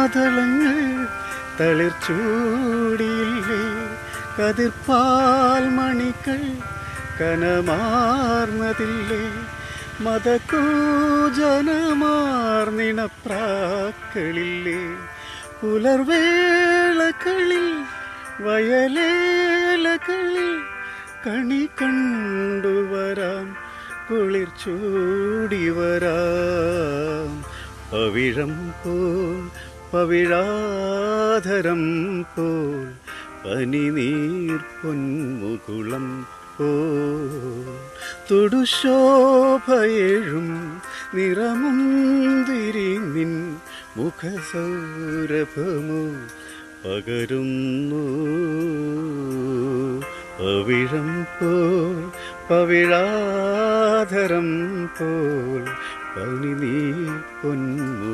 മാതളങ്ങൾ തളിർച്ചൂടിയില്ലേ, കതിർപ്പാൽ മണികൾ കനമാർന്നതില്ലേ, മതകൂജനമാർന്നിണപ്രാക്കളില്ലേ, പുലർവേളകളിൽ വയലേലകളിൽ കണി കണ്ടുവരാം, കുളിർ ചൂടി വരാം. പവിഴം പോൽ പവിഴാധരം പോൽ പനിനീർ പൊന്മുകുളം പോൽ തൊടുശോഭയേഴും നിറമുന്തിരി നിൻ മുഖസൗരഭമോ പകരുന്നു. പവിഴം പോൽ പവിഴാധരം പോൽ പനിനീർ പൊന്മുകുളം